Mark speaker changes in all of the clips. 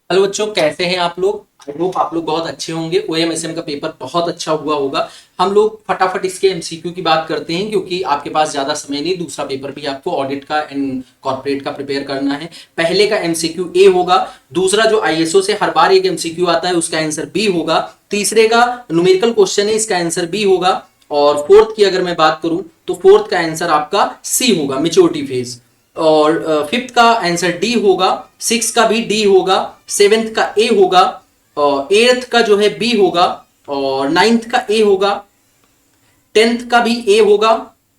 Speaker 1: Hello बच्चों, कैसे हैं आप लोग। आई होप आप लोग बहुत अच्छे होंगे। ओएमएसएम का पेपर बहुत अच्छा हुआ होगा। हम लोग फटाफट इसके एमसीक्यू की बात करते हैं क्योंकि आपके पास ज्यादा समय नहीं। दूसरा पेपर भी आपको ऑडिट का एंड कॉर्पोरेट का प्रिपेयर करना है। पहले का एमसीक्यू ए होगा। दूसरा जो आईएसओ से हर बार एक एमसीक्यू आता है उसका आंसर बी होगा। तीसरे का न्यूमेरिकल क्वेश्चन है, इसका आंसर बी होगा। और फोर्थ की अगर मैं बात करूं तो फोर्थ का आंसर आपका सी होगा, मेच्योरिटी फेज। और फिफ्थ का आंसर डी होगा। सिक्स का भी डी होगा। सेवेंथ का ए होगा। और एट्थ का जो है बी होगा। और नाइन्थ का ए होगा। टेंथ का भी ए होगा।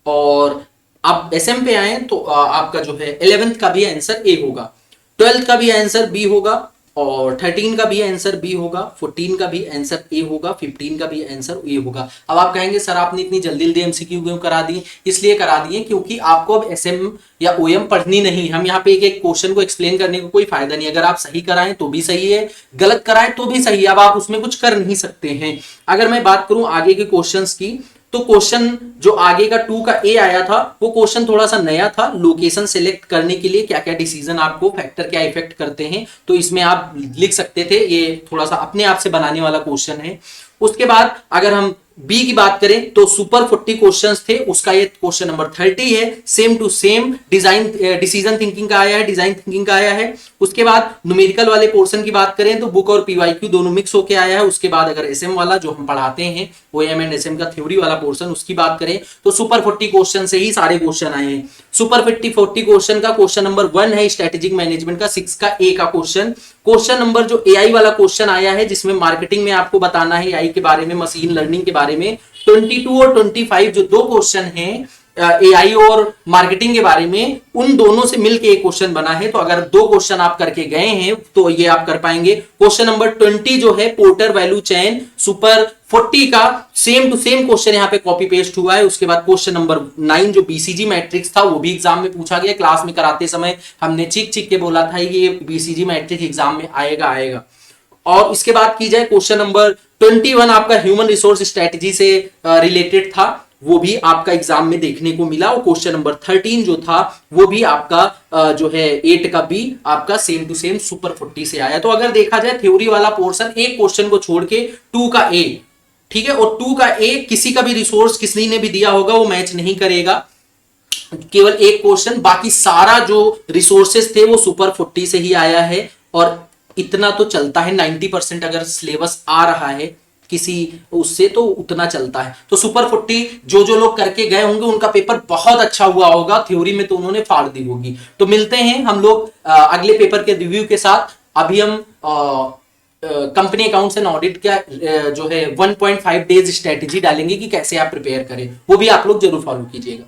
Speaker 1: और आप एसएम पे आए तो आपका जो है 11th का भी आंसर ए होगा। 12th का भी आंसर बी होगा। और 13 का भी आंसर बी होगा। 14 का भी आंसर ए होगा। 15 का भी आंसर ए होगा। अब आप कहेंगे सर आपने इतनी जल्दी जल्दी एमसीक्यू क्यों करा दी। इसलिए करा दिए क्योंकि आपको अब एसएम या ओएम पढ़नी नहीं। हम यहाँ पे एक एक क्वेश्चन को एक्सप्लेन करने को कोई फायदा नहीं। अगर आप सही कराएं तो भी सही है, गलत कराएं तो भी सही है। अब आप उसमें कुछ कर नहीं सकते हैं। अगर मैं बात करूं आगे के क्वेश्चंस की तो क्वेश्चन जो आगे का 2 का ए आया था वो क्वेश्चन थोड़ा सा नया था। लोकेशन सिलेक्ट करने के लिए क्या क्या डिसीजन आपको फैक्टर क्या इफेक्ट करते हैं, तो इसमें आप लिख सकते थे। ये थोड़ा सा अपने आप से बनाने वाला क्वेश्चन है। उसके बाद अगर हम बी की बात करें तो सुपर 40 क्वेश्चंस थे, उसका ये क्वेश्चन नंबर 30 है। Same to same design decision thinking का आया है, डिजाइन थिंकिंग का आया है। उसके बाद न्यूमेरिकल वाले पोर्शन की बात करें तो बुक और पीवाईक्यू दोनों मिक्स होके आया है। उसके बाद अगर एसएम वाला जो हम पढ़ाते हैं ओएम एंड एसएम का थ्योरी वाला पोर्शन उसकी बात करें तो सुपर 40 क्वेश्चन से ही सारे क्वेश्चन आए हैं। सुपर 40 क्वेश्चन का क्वेश्चन नंबर 1 है स्ट्रेटेजिक मैनेजमेंट का 6 का ए का क्वेश्चन। क्वेश्चन नंबर जो एआई वाला क्वेश्चन आया है जिसमें मार्केटिंग में आपको बताना है एआई के बारे में, मशीन लर्निंग के बारे में, 22 और 25 जो दो क्वेश्चन हैं एआई और मार्केटिंग के बारे में, उन दोनों से मिलके एक क्वेश्चन बना है। तो अगर दो क्वेश्चन आप करके गए हैं तो ये आप कर पाएंगे। क्वेश्चन नंबर 20 जो है पोर्टर वैल्यू चेन सुपर 40 का सेम टू सेम क्वेश्चन यहाँ पे कॉपी पेस्ट हुआ है। उसके बाद क्वेश्चन नंबर 9 जो बीसीजी मैट्रिक्स था वो भी एग्जाम में पूछा गया। क्लास में कराते समय हमने चीख चीख के बोला था ये बीसीजी मैट्रिक्स एग्जाम में आएगा आएगा। और इसके बाद की जाए क्वेश्चन नंबर 21 आपका ह्यूमन रिसोर्स स्ट्रेटजी से रिलेटेड था, वो भी आपका एग्जाम में देखने को मिला। और क्वेश्चन नंबर 13 जो था वो भी आपका जो है 8 का भी आपका सेम टू सेम सुपर 40 से आया। तो अगर देखा जाए थ्योरी वाला पोर्शन एक क्वेश्चन को छोड़ के 2 का ए, ठीक है, और 2 का ए किसी का भी रिसोर्स किसी ने भी दिया होगा वो मैच नहीं करेगा। केवल एक क्वेश्चन, बाकी सारा जो रिसोर्सेस थे वो सुपर 40 से ही आया है। और इतना तो चलता है 90% अगर सिलेबस आ रहा है किसी उससे तो उतना चलता है। तो सुपर 40 जो जो लोग करके गए होंगे उनका पेपर बहुत अच्छा हुआ होगा। थ्योरी में तो उन्होंने फाड़ दी होगी। तो मिलते हैं हम लोग अगले पेपर के रिव्यू के साथ। अभी हम कंपनी अकाउंट्स एंड ऑडिट का जो है 1.5 डेज स्ट्रेटेजी डालेंगे कि कैसे आप प्रिपेयर करें, वो भी आप लोग जरूर फॉलो कीजिएगा।